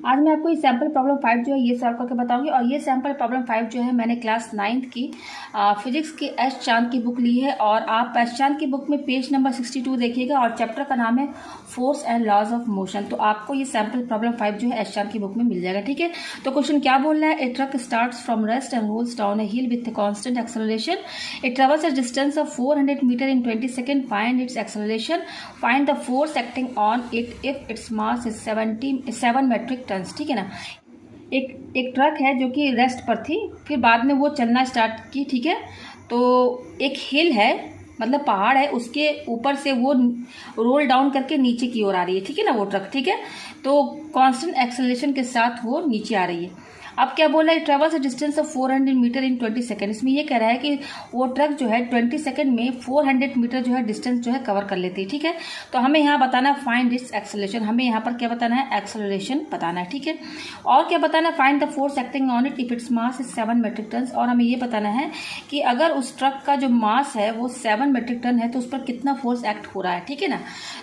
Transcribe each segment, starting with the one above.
आज मैं आपको ये सैम्पल प्रॉब्लम 5 जो है ये सॉल्व करके बताऊंगी। और ये सैम्पल प्रॉब्लम 5 जो है मैंने क्लास 9th की फिजिक्स की एस चांद की बुक ली है। और आप एस चांद की बुक में पेज नंबर 62 देखिएगा और चैप्टर का नाम है force and laws of motion. तो आपको ये सैम्पल प्रॉब्लम 5 जो है एस चांद की बुक में मिल जाएगा। ठीक है, तो क्वेश्चन क्या बोल रहा है? A truck starts from rest and rolls down a hill with constant acceleration. It travels a distance of 400 metre in 20 second. Find its acceleration. Find the force acting on it if its mass is 7 metric tons. ठीक है ना, एक truck है जो कि rest पर थी, फिर बाद में वो चलना स्टार्ट की। ठीक है, तो एक हिल है, मतलब पहाड़ है, उसके ऊपर से वो रोल डाउन करके नीचे की ओर आ रही है। ठीक है ना, वो ट्रक। ठीक है, तो कांस्टेंट एक्सेलरेशन के साथ वो नीचे आ रही है। अब क्या बोला है? Travels a distance of 400 metre in 20 second. इसमें ये कह रहा है कि वो ट्रक जो है 20 सेकेंड में 400 मीटर जो है डिस्टेंस जो है कवर कर लेती है। ठीक है, तो हमें यहाँ बताना है फाइंड इट्स एक्सेलरेशन। हमें यहाँ पर क्या बताना है? एक्सेलरेशन बताना है। ठीक है, और क्या बताना है? Find the force acting on it if its mass is 7 metric tonne. और हमें ये बताना है कि अगर उस ट्रक का जो मास है वो 7 मेट्रिक टन है तो उस पर कितना फोर्स एक्ट हो रहा है। ठीक है ना,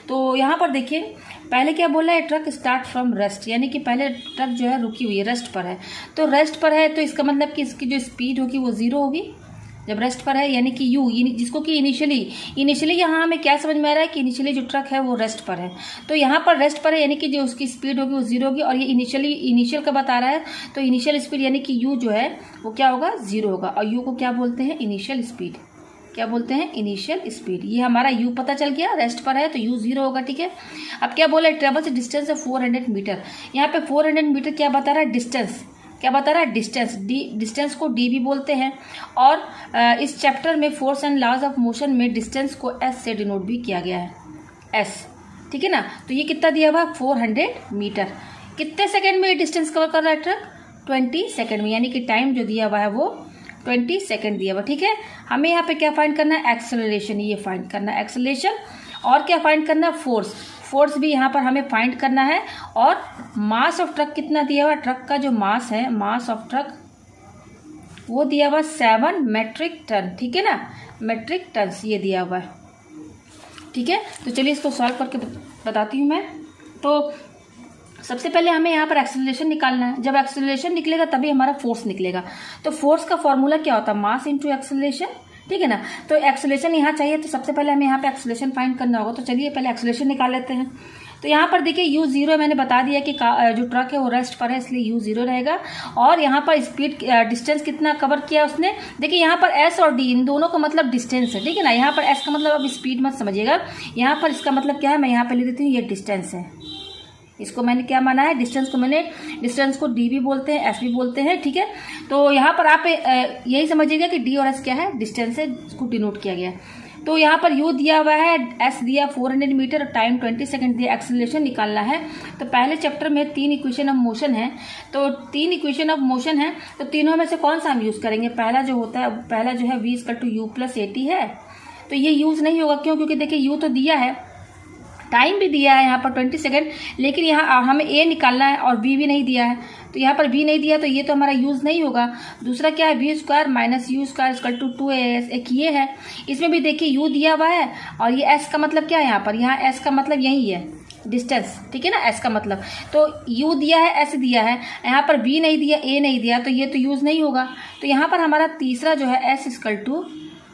तो यहाँ पर देखिए पहले क्या बोला है? ट्रक स्टार्ट फ्रॉम रेस्ट, यानी कि पहले ट्रक जो है रुकी हुई है, रेस्ट पर है। तो रेस्ट पर है तो इसका मतलब कि इसकी जो स्पीड होगी वो 0 होगी जब रेस्ट पर है, यानी कि यू, जिसको कि इनिशियली यहाँ हमें क्या समझ में आ रहा है कि इनिशियली जो ट्रक है वो रेस्ट पर है। तो यहाँ पर रेस्ट पर है यानी कि जो उसकी स्पीड होगी वो 0 होगी। और ये इनिशियल का बता रहा है, तो इनिशियल स्पीड यानी कि यू जो है वो क्या होगा? 0 होगा। और यू को क्या बोलते हैं? Initial speed. क्या बोलते हैं? Initial speed. ये हमारा यू पता चल गया, रेस्ट पर है तो यू 0 होगा। ठीक है, अब क्या बोला है? ट्रेवल्स डिस्टेंस है 400 मीटर। यहाँ पे 400 मीटर क्या बता रहा है? डिस्टेंस। क्या बता रहा है? डिस्टेंस। डिस्टेंस को डी भी बोलते हैं। और इस चैप्टर में force and laws of motion में डिस्टेंस को एस से डिनोट भी किया गया है, एस। ठीक है ना, तो ये कितना दिया हुआ है? 400 मीटर। कितने सेकेंड में ये डिस्टेंस कवर कर रहा है ट्रक? 20 सेकेंड में, यानी कि टाइम जो दिया हुआ है वो 20 सेकेंड दिया हुआ। ठीक है, हमें यहाँ पे क्या फाइंड करना है? एक्सेलरेशन। ये फाइंड करना है एक्सेलरेशन। और क्या फाइंड करना है? फोर्स। फोर्स भी यहाँ पर हमें फाइंड करना है। और मास ऑफ ट्रक कितना दिया हुआ है? ट्रक का जो मास है, मास ऑफ ट्रक वो दिया हुआ 7 मेट्रिक टन। ठीक है ना, मेट्रिक टन ये दिया हुआ है। ठीक है, तो चलिए इसको सॉल्व करके बताती हूँ मैं। तो सबसे पहले हमें यहाँ पर एक्सेलरेशन निकालना है। जब एक्सेलरेशन निकलेगा तभी हमारा फोर्स निकलेगा। तो फोर्स का फॉर्मूला क्या होता है? Mass into acceleration. ठीक है ना, तो एक्सेलरेशन यहाँ चाहिए, तो सबसे पहले हमें यहाँ पे एक्सेलरेशन फाइंड करना होगा। तो चलिए पहले एक्सेलरेशन निकाल लेते हैं। तो यहाँ पर देखिए यू 0 मैंने बता दिया कि जो ट्रक है वो रेस्ट पर है, इसलिए यू 0 रहेगा। और यहाँ पर स्पीड डिस्टेंस कितना कवर किया उसने? देखिए यहाँ पर एस और डी इन दोनों का मतलब डिस्टेंस है। ठीक है ना, यहाँ पर एस का मतलब अब स्पीड मत समझिएगा, यहाँ पर इसका मतलब क्या है मैं यहाँ पे लिख देती हूँ, ये डिस्टेंस है। इसको मैंने क्या माना है? डिस्टेंस को डी भी बोलते हैं, एस भी बोलते हैं। ठीक है, तो यहाँ पर आप यही समझिएगा कि डी और एस क्या है? डिस्टेंस है, इसको डिनोट किया गया है। तो यहाँ पर यू दिया हुआ है, एस दिया 400 मीटर, टाइम 20 सेकंड दिया, एक्सेलरेशन निकालना है। तो पहले चैप्टर में 3 इक्वेशन ऑफ मोशन है, तो 3 इक्वेशन ऑफ मोशन है, तो तीनों में से कौन सा हम यूज करेंगे? पहला जो है v = u + at है, तो ये यूज नहीं होगा। क्यों? क्योंकि देखिए यू तो दिया है, टाइम भी दिया है यहाँ पर 20 सेकेंड, लेकिन यहाँ हमें ए निकालना है और बी भी नहीं दिया है। तो यहाँ पर बी नहीं दिया तो ये तो हमारा यूज नहीं होगा। दूसरा क्या है? v² - u² = 2as। एक ये है, इसमें भी देखिए यू दिया हुआ है और ये एस का मतलब क्या है? यहाँ एस का मतलब यही है, डिस्टेंस। ठीक है ना, एस का मतलब, तो यू दिया है, एस दिया है, यहाँ पर बी नहीं दिया, ए नहीं दिया, तो ये तो यूज नहीं होगा। तो यहाँ पर हमारा तीसरा जो है एस =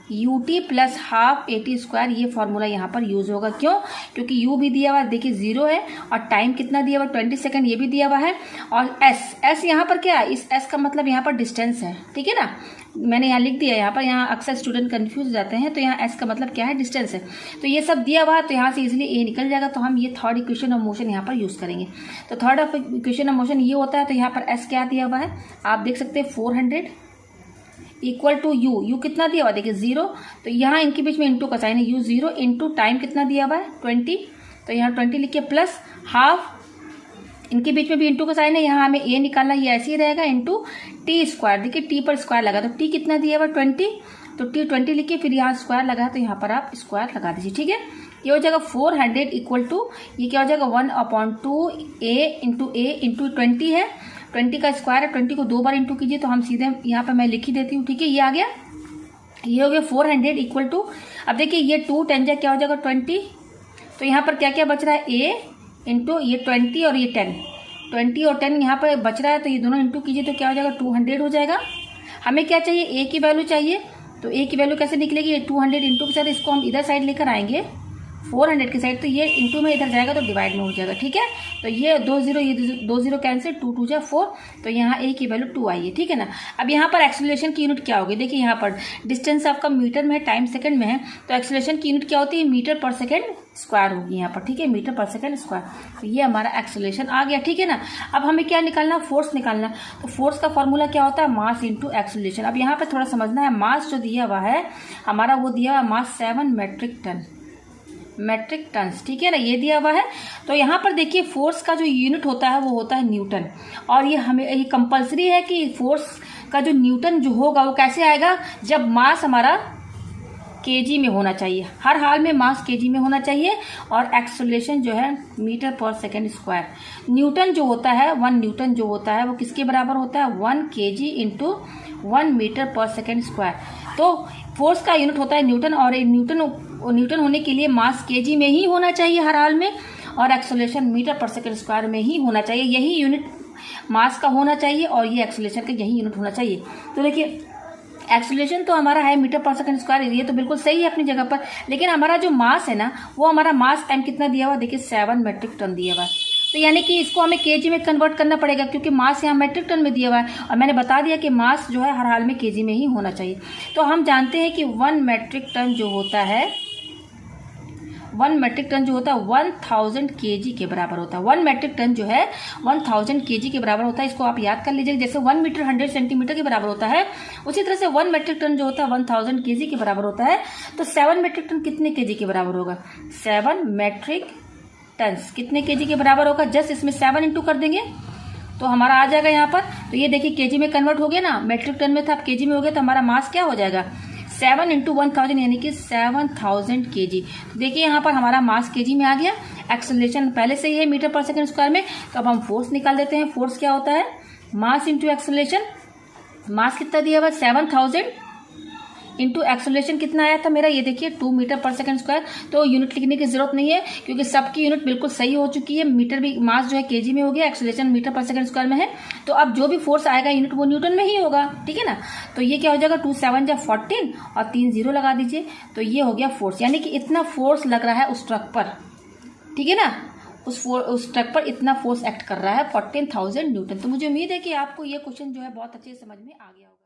ut + ½ at², ये फॉर्मूला यहाँ पर यूज होगा। क्यों? क्योंकि u भी दिया हुआ है, देखिए 0 है, और टाइम कितना दिया हुआ है? 20 सेकेंड, ये भी दिया हुआ है। और s यहाँ पर क्या है? इस s का मतलब यहाँ पर डिस्टेंस है। ठीक है ना, मैंने यहाँ लिख दिया, यहाँ अक्सर स्टूडेंट कंफ्यूज हो जाते हैं, तो यहाँ s का मतलब क्या है? डिस्टेंस है। तो ये सब दिया हुआ है, तो यहाँ से इजिली a निकल जाएगा। तो हम ये थर्ड इक्वेशन ऑफ मोशन यहाँ पर यूज करेंगे। तो थर्ड इक्वेशन ऑफ मोशन ये होता है, तो यहाँ पर s क्या दिया हुआ है आप देख सकते हैं, 400 = यू कितना दिया हुआ? देखिए 0, तो यहाँ इनके बीच में इंटू का साइन है, यू 0 इंटू टाइम कितना दिया हुआ है? 20, तो यहाँ 20 लिखिए, प्लस ½ इनके बीच में भी इंटू का साइन है, यहाँ हमें ए निकालना, ये ऐसे ही रहेगा, इंटू t²। देखिए टी पर स्क्वायर लगा, तो टी कितना दिया हुआ? 20, तो टी 20 लिखिए, फिर यहाँ स्क्वायर लगा, तो यहाँ पर आप स्क्वायर लगा दीजिए। ठीक है, ये हो जाएगा 400 = ये क्या हो जाएगा? 1/2 a × 20 है, 20 का स्क्वायर है, 20 को 2 बार इंटू कीजिए, तो हम सीधे यहाँ पे मैं लिख ही देती हूँ। ठीक है, ये आ गया, ये हो गया 400 = अब देखिए ये 2 10 जा क्या हो जाएगा? 20, तो यहाँ पर क्या क्या बच रहा है? a × ये 20 और ये 10, 20 और 10 यहाँ पर बच रहा है, तो ये दोनों इंटू कीजिए तो क्या हो जाएगा, 200 हो जाएगा। हमें क्या चाहिए, ए की वैल्यू चाहिए, तो ए की वैल्यू कैसे निकलेगी, 200 इंटू के साथ इसको हम इधर साइड लेकर आएंगे 400 की साइड, तो ये इंटू में इधर जाएगा तो डिवाइड में हो जाएगा, ठीक है। तो ये 2 0, ये 2 0 कैंसिल, 2 2 जा 4, तो यहाँ ए की वैल्यू 2 आई है, ठीक है ना। अब यहाँ पर एक्सेलरेशन की यूनिट क्या होगी, देखिए यहाँ पर डिस्टेंस आपका मीटर में है, टाइम सेकंड में है, तो एक्सेलरेशन की यूनिट क्या होती है, मीटर पर सेकंड स्क्वायर होगी यहाँ पर, ठीक है, मीटर पर सेकंड स्क्वायर। तो ये हमारा एक्सेलरेशन आ गया, ठीक है ना। अब हमें क्या निकालना, फोर्स निकालना। तो फोर्स का फॉर्मूला क्या होता है, मास इंटू एक्सेलरेशन। अब यहाँ पे थोड़ा समझना है, मास जो दिया हुआ है हमारा, वो दिया हुआ है मास 7 मेट्रिक टन्स, ठीक है ना, ये दिया हुआ है। तो यहाँ पर देखिए फोर्स का जो यूनिट होता है वो होता है न्यूटन, और ये हमें ये कंपलसरी है कि फोर्स का जो न्यूटन जो होगा वो कैसे आएगा, जब मास हमारा केजी में होना चाहिए, हर हाल में मास केजी में होना चाहिए, और एक्सेलरेशन जो है मीटर पर सेकंड स्क्वायर। न्यूटन जो होता है, 1 न्यूटन जो होता है वो किसके बराबर होता है, 1 केजी इंटू 1 मीटर पर सेकंड स्क्वायर। तो फोर्स का यूनिट होता है न्यूटन, और न्यूटन होने के लिए मास केजी में ही होना चाहिए हर हाल में, और एक्सेलरेशन मीटर पर सेकंड स्क्वायर में ही होना चाहिए। यही यूनिट मास का होना चाहिए और ये एक्सेलरेशन का यही यूनिट होना चाहिए। तो देखिए एक्सेलरेशन तो हमारा है मीटर पर सेकंड स्क्वायर, ये तो बिल्कुल सही है अपनी जगह पर, लेकिन हमारा जो मास है ना, वो हमारा मास टाइम कितना दिया हुआ, देखिए 7 मेट्रिक टन दिया हुआ है। तो यानी कि इसको हमें केजी में कन्वर्ट करना पड़ेगा, क्योंकि मास यहाँ मेट्रिक टन में दिया हुआ है, और मैंने बता दिया कि मास जो है हर हाल में केजी में ही होना चाहिए। तो हम जानते हैं कि 1 मेट्रिक टन जो होता है 1000 केजी के बराबर होता है। 1 मेट्रिक टन जो है 1000 केजी के बराबर होता है। इसको आप याद कर लीजिए, जैसे 1 मीटर 100 सेंटीमीटर के बराबर होता है, उसी तरह से 1 मेट्रिक टन जो होता है 1000 केजी के बराबर होता है। तो 7 मेट्रिक टन कितने केजी के बराबर होगा, 7 मेट्रिक टन्स कितने केजी के बराबर होगा, जस्ट इसमें 7 इंटू कर देंगे तो हमारा आ जाएगा यहाँ पर। तो ये देखिए केजी में कन्वर्ट हो गया ना, मेट्रिक टन में था अब केजी में हो गया, तो हमारा मास क्या हो जाएगा, 7 इंटू 1000 यानी कि 7000 केजी। तो देखिए यहाँ पर हमारा मास केजी में आ गया। एक्सेलरेशन पहले से ही है मीटर पर सेकंड स्क्वायर में, तो अब हम फोर्स निकाल देते हैं। फोर्स क्या होता है, मास इंटू एक्सेलरेशन। मास कितना दिया हुआ, 7000 इंटू एक्सेलरेशन कितना आया था मेरा, ये देखिए 2 मीटर पर सेकंड स्क्वायर। तो यूनिट लिखने की जरूरत नहीं है, क्योंकि सबकी यूनिट बिल्कुल सही हो चुकी है। मीटर भी, मास जो है केजी में हो गया, एक्सेलरेशन मीटर पर सेकंड स्क्वायर में है। तो अब जो भी फोर्स आएगा यूनिट वो न्यूटन में ही होगा, ठीक है ना। तो ये क्या हो जाएगा, 2 7 जा 14 और 3 0 लगा दीजिए, तो ये हो गया फोर्स। यानी कि इतना फोर्स लग रहा है उस ट्रक पर, ठीक है ना, उस ट्रक पर इतना फोर्स एक्ट कर रहा है 14,000 न्यूटन। तो मुझे उम्मीद है कि आपको ये क्वेश्चन जो है बहुत अच्छे से समझ में आ गया होगा।